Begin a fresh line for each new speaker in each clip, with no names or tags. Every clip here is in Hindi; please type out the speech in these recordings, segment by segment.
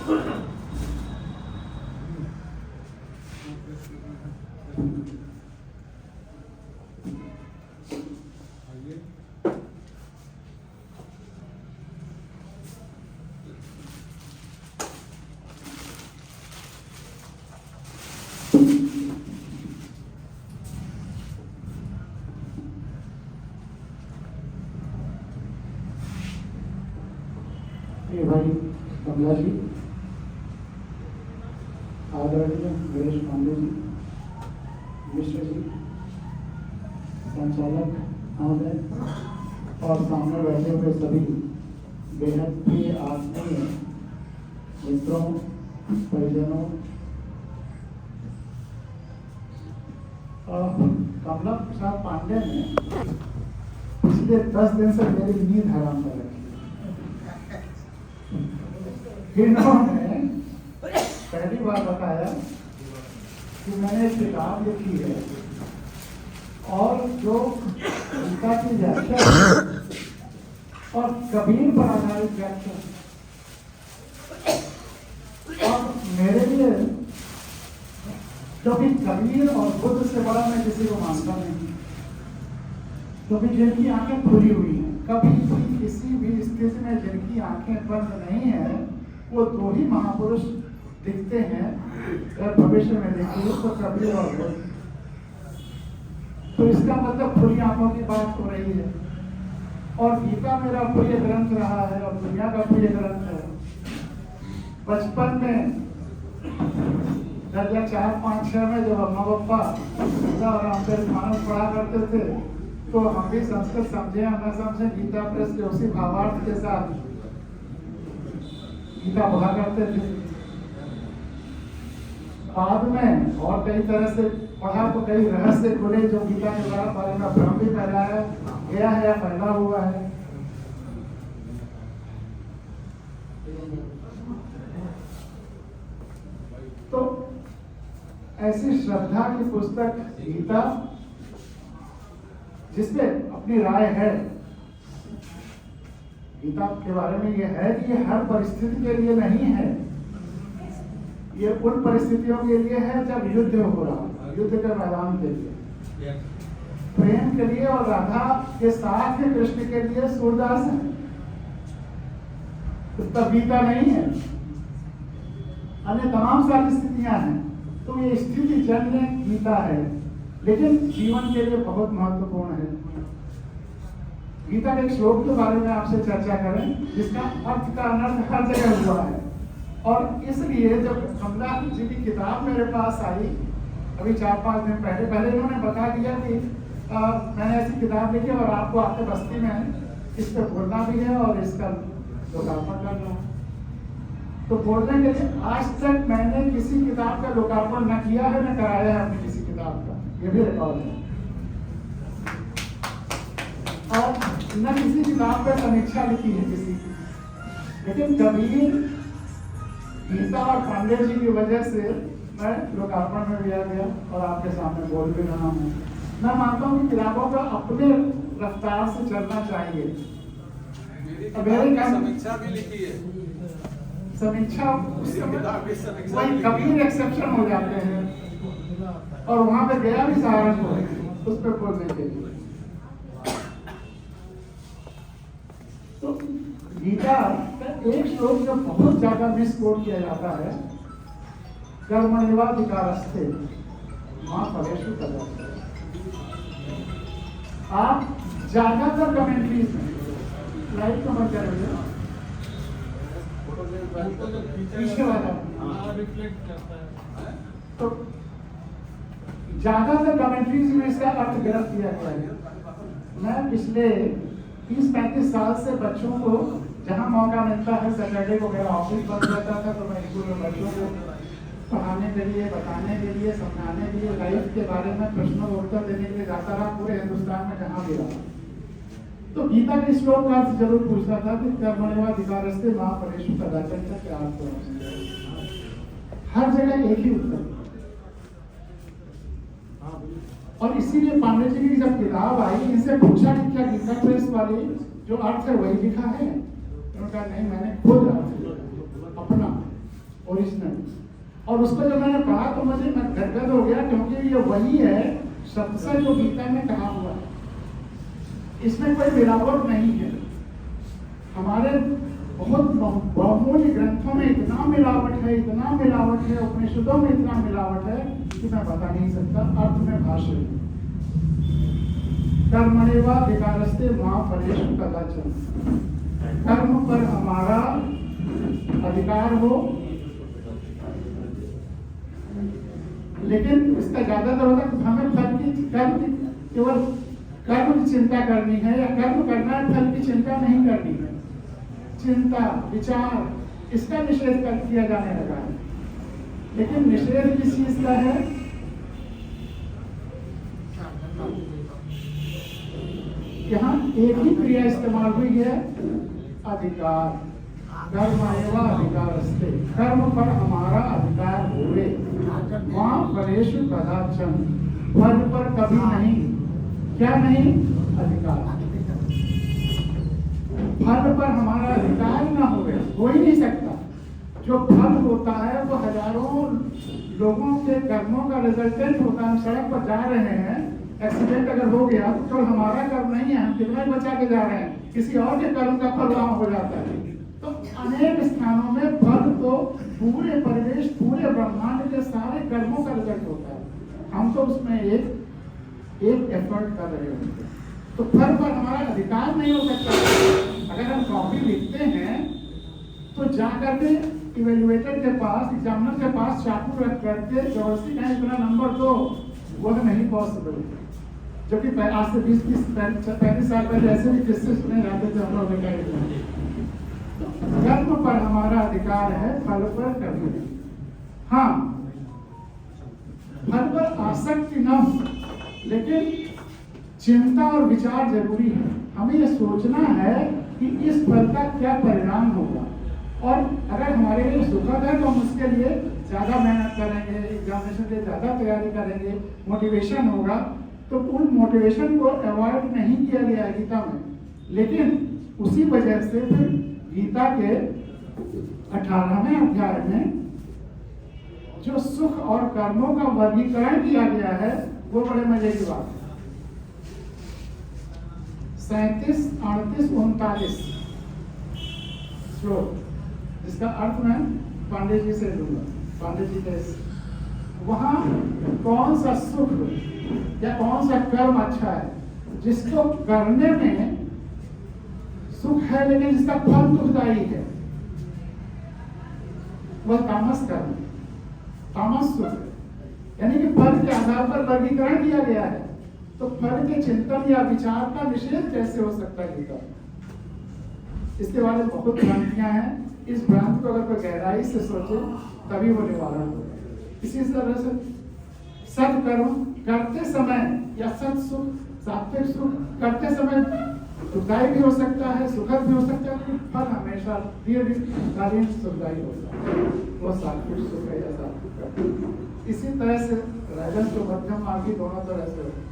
ये भाई कमला जी, आदरणीय गणेश पांडे जी, मिश्र जी, संचालक महोदय और सामने बैठे हुए सभी बेहद प्रिय आत्मीय मित्रों, परिजनों, कमला प्रसाद पांडे ने पिछले 10 दिन से मेरी नींद हराम कर रखी है। इन्होंने पहली बार बताया कि मैंने एक किताब लिखी है और जो गीता की व्याख्या और कबीर पर आधारित व्याख्या, और मेरे लिए क्योंकि कबीर और बुद्ध से बड़ा मैं किसी को मानता नहीं, क्योंकि जिनकी आंखें खुली हुई हैं, कभी भी किसी भी स्थिति में जिनकी आंखें बंद नहीं है, वो 2 ही महापुरुष दिखते हैं। अगर भविष्य में देखिए तो कबीर और बुद्ध। तो इसका मतलब खुली आंखों की बात हो रही है। और गीता मेरा प्रिय ग्रंथ रहा है और दुनिया का प्रिय ग्रंथ है। बचपन में दर्जा 4, 5, 6 में जब अम्मा पापा गीता और रामचरितमानस पढ़ा करते थे, तो हम भी संस्कृत समझे या न समझे, गीता प्रेस के उसी भावार्थ के साथ गीता पढ़ा करते थे। बाद में और कई तरह से पढ़ा तो कई रहस्य खुले जो गीता के बारे में भ्रम भी फैलाया गया है या फैला हुआ है। तो ऐसी श्रद्धा की पुस्तक गीता, जिसपे अपनी राय है, गीता के बारे में ये है कि ये हर परिस्थिति के लिए नहीं है। ये उन परिस्थितियों के लिए है जब युद्ध हो रहा, युद्ध के मैदान के लिए, प्रेम के लिए और राधा के साथ है, कृष्ण के लिए सूरदास है। तो तब गीता नहीं है, अन्य तमाम सारी स्थितियां हैं। तो ये स्थिति जन्य गीता है, लेकिन जीवन के लिए बहुत महत्वपूर्ण है। गीता के एक श्लोक के बारे में आपसे चर्चा करें, जिसका अर्थ का अनर्थ हर जगह हुआ है। और इसलिए जब कमला जी की किताब मेरे पास आई अभी 4-5 दिन पहले इन्होंने बता दिया कि मैंने ऐसी किताब लिखी और आपको आपके बस्ती में इस पर बोलना भी है और इसका लोकार्पण करना है। तो बोलने के लिए आज तक मैंने किसी किताब का लोकार्पण न किया है, न कराया है अपनी किसी किताब का, ये भी रिकॉर्ड है। और न किसी किताब पर समीक्षा लिखी है किसी की। लेकिन कबीर, गीता और पांडे जी की वजह से मैं लोकार्पण में भी आ गया और आपके सामने बोल भी रहा हूँ। मैं मानता हूँ कि किताबों का अपने रफ्तार से चलना चाहिए।
समीक्षा भी लिखी है,
समीक्षा वही कबीर एक्सेप्शन हो जाते हैं और वहां पे गया भी सहारनपुर उस पर बोलने के लिए। तो गीता का एक श्लोक जो बहुत ज्यादा मिसकोट किया जाता है, कर्मण्येवाधिकारस्ते मां फलेषु कदाचन। आप ज्यादातर कमेंट्रीज में लाइट को बंद करेंगे, पीछे वाला तो ज्यादातर कमेंट्रीज में इसका अर्थ गलत किया गया है। मैं पिछले 30-35 साल से बच्चों को जहां मौका मिलता है, सैटरडे को मेरा ऑफिस बंद रहता था, तो मैं स्कूल में बच्चों को पढ़ाने के लिए, बताने के लिए, समझाने के लिए, लाइफ के बारे में प्रश्नों का उत्तर देने के लिए जाता रहा पूरे हिंदुस्तान में जहां भी रहा। तो गीता के श्लोक का अर्थ जरूर पूछता था कि कर्मण्येवाधिकारस्ते मां फलेषु कदाचन का क्या अर्थ है। हर जगह एक ही उत्तर। और इसीलिए पांडे जी की जब किताब आई, इनसे पूछा कि क्या गीता प्रेस वाली जो अर्थ है वही लिखा है? उन्होंने कहा नहीं, मैंने खुद अर्थ अपना ओरिजिनल। और उसको जब मैंने पढ़ा तो मुझे गदगद हो गया, क्योंकि ये वही है शब्द से जो गीता में कहा हुआ है, इसमें कोई मिलावट नहीं है। हमारे बहुत बहुमूल्य ग्रंथों में इतना मिलावट है, इतना मिलावट है, उपनिषदों में इतना मिलावट है कि मैं बता नहीं सकता। अर्थ में भाष्य कर्मण्येवाधिकारस्ते मा फलेषु कदाचन, कर्म पर हमारा अधिकार हो, लेकिन इसका ज्यादातर होता है हमें फल की केवल कर्म की चिंता करनी है, या कर्म करना है, फल की चिंता नहीं करनी है। चिंता विचार इसका निषेध कर किया जाने लगा है। लेकिन निषेध किस चीज का है? यहाँ एक ही क्रिया इस्तेमाल हुई है, अधिकार। कर्मण्येवाधिकारस्ते, कर्म पर हमारा अधिकार होवे, वहाँ फलेषु कदाचन, फल पर कभी नहीं। क्या नहीं? अधिकार। फल पर हमारा अधिकार ना हो ही नहीं सकता। जो फल होता है वो हजारों लोगों के कर्मों का रिजल्टेंट होता है। हम सड़क पर जा रहे हैं, एक्सीडेंट अगर हो गया तो केवल हमारा कर्म नहीं है, हम कितना ही बचा के जा रहे हैं, किसी और के कर्म का फल वहां हो जाता है। तो अनेक स्थानों में फल तो पूरे परिवेश, पूरे ब्रह्मांड के सारे कर्मों का रिजल्ट होता है। हम तो उसमें एक एफर्ट कर रहे होते हैं। तो फल पर हमारा अधिकार नहीं हो सकता। अगर हम कॉपी लिखते हैं तो जाकर के इवेल्युएटर के पास, एग्जामिनर के पास चाकू रख करके जबरदस्ती कहें इतना नंबर दो, वो नहीं पॉसिबल। जबकि आज से 20-35 साल पहले ऐसे भी किस्से सुने जाते थे हम लोग। कर्म पर हमारा अधिकार है, फल पर कभी नहीं। हाँ, फल पर आसक्ति न हो, लेकिन चिंता और विचार जरूरी है। हमें यह सोचना है कि इस फल का क्या परिणाम होगा, और अगर हमारे लिए सुखद है तो हम उसके लिए ज्यादा मेहनत करेंगे, एग्जामिनेशन के लिए ज्यादा तैयारी करेंगे, मोटिवेशन होगा। तो उन मोटिवेशन को अवॉइड नहीं किया गया है गीता में। लेकिन उसी वजह से फिर गीता के 18वें अध्याय में जो सुख और कर्मों का वर्गीकरण किया गया है वो बड़े मजे की बात है। 37, 38, 39 श्लोक, जिसका अर्थ मैं पांडे जी से लूंगा, पांडे जी के। वहां कौन सा सुख या कौन सा कर्म अच्छा है जिसको करने में सुख है लेकिन जिसका फल दुखदायी है? वह तामस कर्म, तामस सुख है। यानी कि फल के आधार पर वर्गीकरण किया गया है। तो फल के चिंतन या विचार का निषेध कैसे हो सकता है गीता? इसके बारे में बहुत भ्रांतियां हैं। इस भ्रांति को अगर कोई गहराई से सोचे तभी वो निवारण होगा। इसी तरह से सत्कर्म करते समय या सत सुख, सात्विक सुख करते समय सुखदायी भी हो सकता है, सुखद भी हो सकता है, लेकिन फल हमेशा दीर्घकालीन सुखदायी होता है। वो सात्विक सुख है या सात्विक। इसी तरह से राजस तो मध्यम मार्गी दोनों तरह से होता है।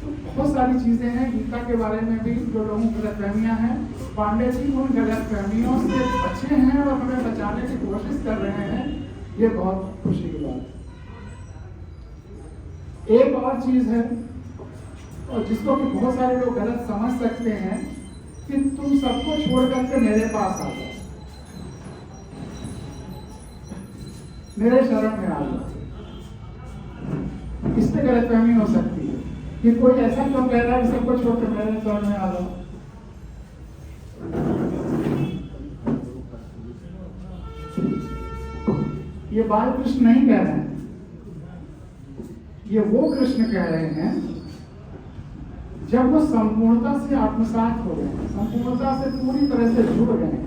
तो बहुत सारी चीजें हैं गीता के बारे में भी जो लोगों की गलतफहमियां हैं। पांडे जी उन गलतफहमियों से बचे हैं और हमें बचाने की कोशिश कर रहे हैं। ये बहुत खुशी की बात है। एक और चीज है, और जिसको कि बहुत सारे लोग गलत समझ सकते हैं, कि तुम सबको छोड़ करके मेरे पास आ जाओ, मेरे शरण में आ जाओ। इस पे गलतफहमी हो सकती है कि कोई ऐसा क्यों कह रहा है कि सबको छोड़ कर मेरे शरण में आ जाओ। ये बाल कृष्ण नहीं कह रहे हैं, ये वो कृष्ण कह रहे हैं जब वो संपूर्णता से आत्मसात हो गए, संपूर्णता से पूरी तरह से जुड़ गए।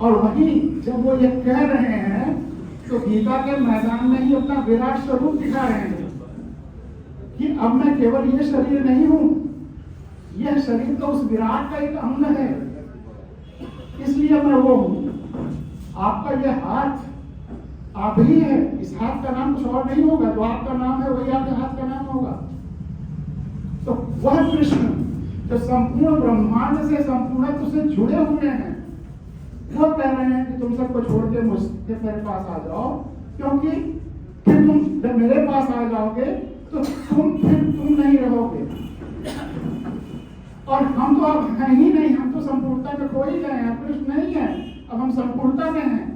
और वहीं जब वो ये कह रहे हैं तो गीता के मैदान में ही अपना विराट स्वरूप दिखा रहे हैं कि अब मैं केवल ये शरीर नहीं हूं, यह शरीर तो उस विराट का एक अंग है, इसलिए मैं वो हूं। आपका यह हाथ आप ही है, इस हाथ का नाम कुछ और नहीं होगा। जो आपका नाम है वही आपके हाथ का नाम होगा। तो वह कृष्ण जो संपूर्ण ब्रह्मांड से, संपूर्णत्व से जुड़े हुए हैं, वो कह रहे हैं कि तुम सबको छोड़ के मुझसे मेरे पास आ जाओ, क्योंकि फिर तुम जब मेरे पास आ जाओगे तो तुम नहीं रहोगे। और हम तो अब हैं ही नहीं, हम तो संपूर्णता में खो ही गए हैं, कृष्ण नहीं है, अब हम संपूर्णता में हैं।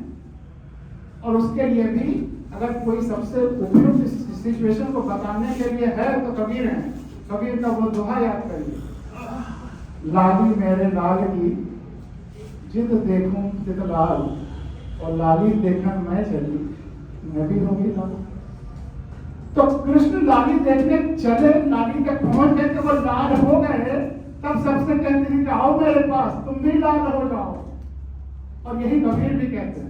और उसके लिए भी अगर कोई सबसे उपयुक्त सिचुएशन को बताने के लिए है तो कबीर है। कबीर का वो दोहा याद करिए, लाली मेरे लाल की जिद देखूं जिद लाल, और लाली देखन मैं चली मैं भी होगी लाल। तो कृष्ण लाली देखने चले, लाली तक पहुंच गए तो वो लाल हो गए, तब सबसे कहते हैं कि आओ मेरे पास, तुम भी लाल हो जाओ। और यही कबीर भी कहते हैं।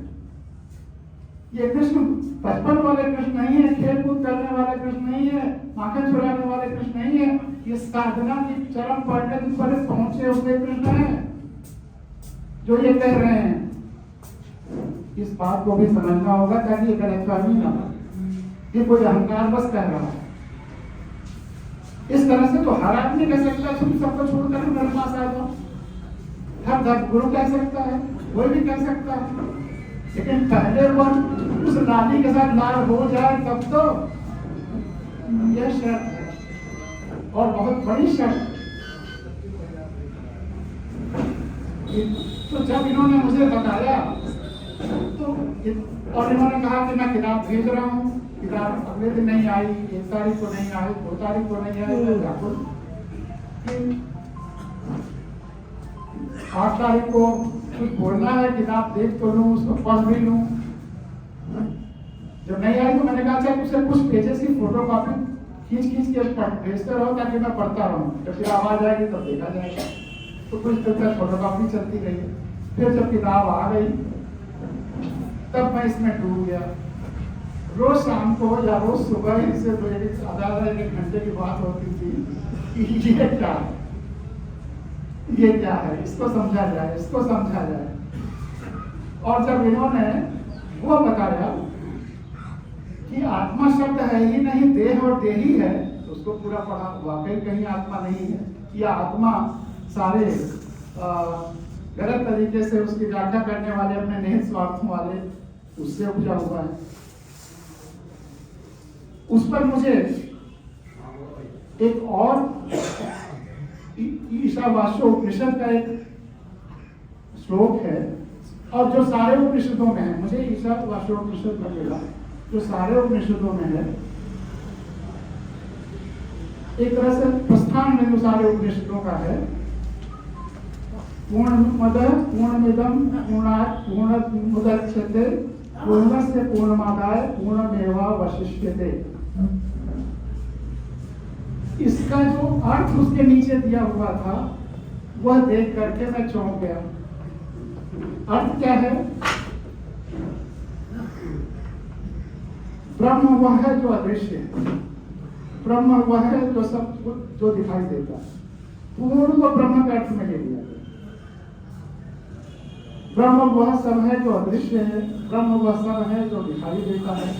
ये कृष्ण बचपन वाले कृष्ण नहीं है, खेल कूद करने वाले कृष्ण नहीं है, माखन चुराने वाले कृष्ण नहीं है, ये साधना की चरम परिणति पर पहुंचे हुए कृष्ण है जो ये कह रहे हैं। इस बात को भी समझना होगा ताकि ये गलतफहमी ना हो, ये कोई अहंकार बस कह रहा है। इस तरह से तो हर आदमी कह सकता है तुम सबको छोड़कर मेरे पास आ जाओ, हर धर्मगुरु कह सकता है, कोई भी कह सकता है। लेकिन पहले वो उस लाली के साथ लाल हो जाए तब तो यह शर्त है, और बहुत बड़ी शर्त। तो जब इन्होंने मुझे बताया तो और इन्होंने कहा कि मैं किताब भेज रहा हूँ, किताब अगले दिन नहीं आई, 1 तारीख को नहीं आई, 2 तारीख को नहीं आई, 8 तारीख को कुछ बोलना है, किताब देख तो लूं, उसको पढ़ भी लूं। जब नहीं आई तो मैंने कहा अच्छा उसे कुछ पेजेस की फोटो कॉपी खींच के भेजते रहो ताकि मैं पढ़ता रहूं, जब फिर आवाज आएगी तब देखा जाएगा। तो कुछ देर तक फोटो कॉपी चलती रही। फिर जब किताब आ गई तब मैं इसमें डूब गया। रोज शाम को या रोज सुबह इससे 1 घंटे की बात होती थी कि ये क्या है, ये क्या है, इसको समझा जाए, इसको समझा जाए। और जब इन्होंने वो बताया कि आत्मा शब्द है ही नहीं, देह और देही है, तो उसको पूरा पढ़ा, वाकई कहीं आत्मा नहीं है। या आत्मा सारे गलत तरीके से उसकी व्याख्या करने वाले, अपने निहित स्वार्थों वाले, उससे उपजा हुआ है। उस पर मुझे एक और ईशावास्य उपनिषद का एक श्लोक है, और जो सारे उपनिषदों में है, मुझे ईशावास्य उपनिषद लगेगा जो सारे उपनिषदों में है, एक तरह से प्रस्थान में जो सारे उपनिषदों का है। पूर्णमदः पूर्णमिदं पूर्णात् पूर्णमुदच्यते पूर्णस्य पूर्णमादाय पूर्णमेवावशिष्यते। इसका जो अर्थ उसके नीचे दिया हुआ था वह देख करके मैं चौंक गया। अर्थ क्या है? ब्रह्म वह है जो अदृश्य है, ब्रह्म वह है जो सब जो दिखाई देता है। पूर्ण को ब्रह्म के अर्थ में ले लिया गया। ब्रह्म वह सब है जो अदृश्य है, ब्रह्म वह सब है जो दिखाई देता है।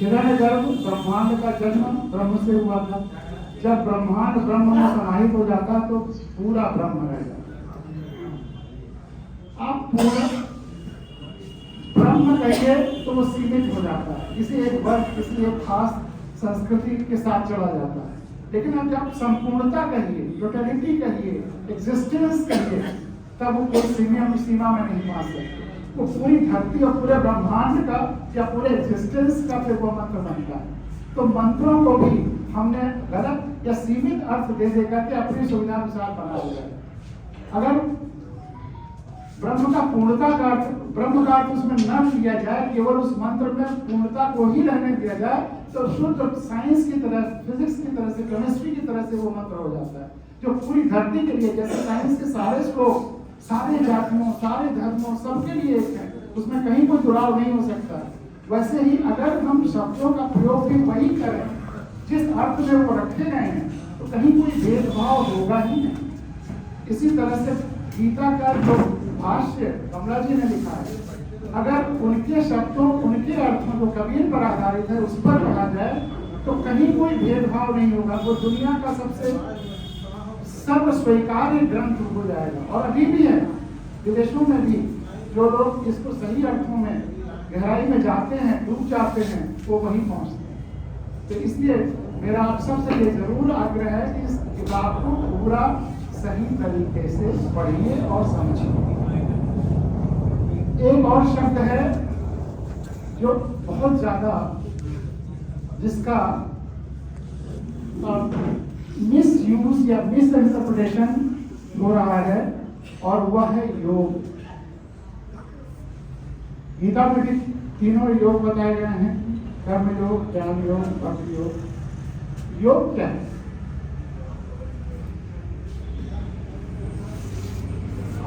हिरण्यगर्भ ब्रह्मांड का जन्म ब्रह्म से हुआ था। जब ब्रह्मांड ब्रह्म में समाहित हो जाता तो पूरा ब्रह्म रह जाता। आप पूरा ब्रह्म कहिए तो वो सीमित हो जाता है, किसी एक वर्ग, किसी एक खास संस्कृति के साथ चला जाता है। लेकिन अब जब संपूर्णता कहिए, टोटलिटी कहिए, एग्जिस्टेंस कहिए, तब वो कोई सीमा में नहीं मान सकते। वो पूरी धरती और पूरे ब्रह्मांड का या पूरे एग्जिस्टेंस का फिर वो मंत्र बनता है। तो मंत्रों को भी हमने गलत या सीमित अर्थ दे देकर के अपनी सुविधा अनुसार बना दिया है। अगर ब्रह्म का पूर्णता का अर्थ, ब्रह्म का अर्थ उसमें न किया जाए, केवल उस मंत्र में पूर्णता को ही रहने दिया जाए, तो शुद्ध साइंस की तरह, फिजिक्स की तरह से, केमिस्ट्री की तरह से वो मंत्र हो जाता है, जो पूरी धरती के लिए, जैसे साइंस के सारे श्लोक सारे जातियों, सारे धर्मों, सबके लिए एक है, उसमें कहीं कोई जुड़ाव नहीं हो सकता। वैसे ही अगर हम शब्दों का प्रयोग भी वही करें जिस अर्थ में वो रखे गए हैं, तो कहीं कोई भेदभाव होगा ही नहीं। इसी तरह से गीता का जो भाष्य कमला जी ने लिखा है, अगर उनके शब्दों, उनके अर्थों जो कबीर पर आधारित है, उस पर कहा जाए तो कहीं कोई भेदभाव नहीं होगा। वो दुनिया का सबसे सर्व स्वीकार्य ग्रंथ हो जाएगा। और अभी भी है, विदेशों में भी जो लोग इसको सही अर्थों में गहराई में जाते हैं, डूब जाते हैं, वो वहीं पहुंचते हैं। तो इसलिए मेरा आप सबसे ये जरूर आग्रह है कि इस किताब को पूरा सही तरीके से पढ़िए और समझिए। एक और शब्द है जो बहुत ज्यादा जिसका मिस यूज या मिस इंटरप्रिटेशन हो रहा है, और वह है योग। गीता में भी तीनों योग बताए गए हैं, कर्म योग, ज्ञान योग, भक्ति योग। योग क्या है?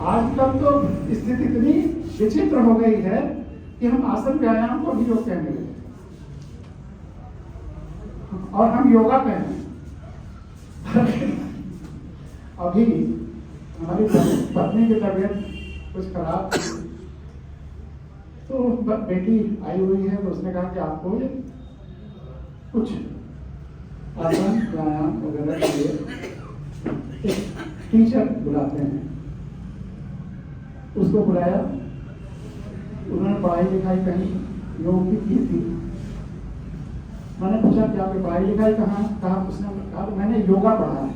आजकल तो स्थिति इतनी विचित्र हो गई है कि हम आसन व्यायाम को भी योग कहने लगे और हम योगा कहने। अभी हमारी पत्नी की तबीयत कुछ खराब थी, तो बेटी आई हुई है, तो उसने कहा कि आपको ये कुछ आसन व्यायाम वगैरह के लिए एक टीचर बुलाते हैं। उसको बुलाया, उन्होंने पढ़ाई लिखाई कहीं योग की थी। मैंने पूछा कि आपकी पढ़ाई लिखाई कहा? उसने कहा मैंने योगा पढ़ा है।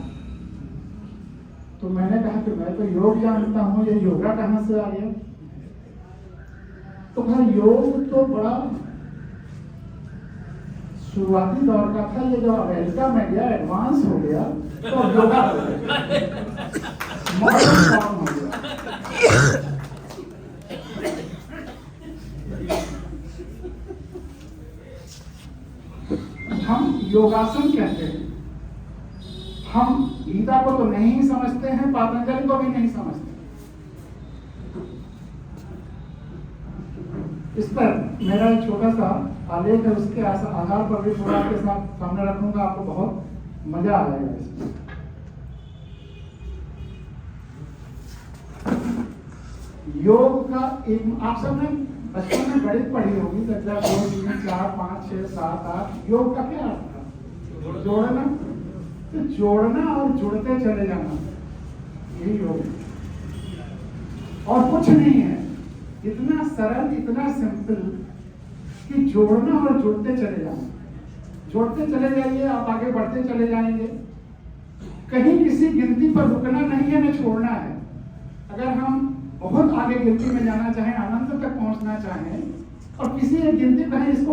तो मैंने कहा कि मैं तो योग जानता हूँ, ये योगा कहाँ से आ गया? तो कहा योग तो बड़ा शुरुआती दौर का था, ये जो अमेरिका में गया एडवांस हो गया तो योगा मॉडर्न फॉर्म हो गया। हम योगासन कहते हैं। हम गीता को तो नहीं समझते हैं, पतंजलि को भी नहीं समझते। इस पर मेरा एक छोटा सा आलेख है, उसके आधार पर भी थोड़ा आपके साथ सामने रखूंगा, आपको बहुत मजा आ जाएगा इसमें। योग का एक, आप सबने बचपन में गणित पढ़ी होगी, 2 3 4 5 6 7 8। योग का क्या अर्थ था? जोड़ना। तो जोड़ना और जुड़ते चले जाना, यही योग है और कुछ नहीं है। इतना सरल, इतना सिंपल कि जोड़ना और जुड़ते चले जाना। जोड़ते चले जाइए, आप आगे बढ़ते चले जाएंगे। कहीं किसी गिनती पर रुकना नहीं है, न छोड़ना है। अगर हम बहुत आगे गिनती में जाना चाहें, अनंत तक पहुंचना चाहें और किसी एक गिनती कहें इसको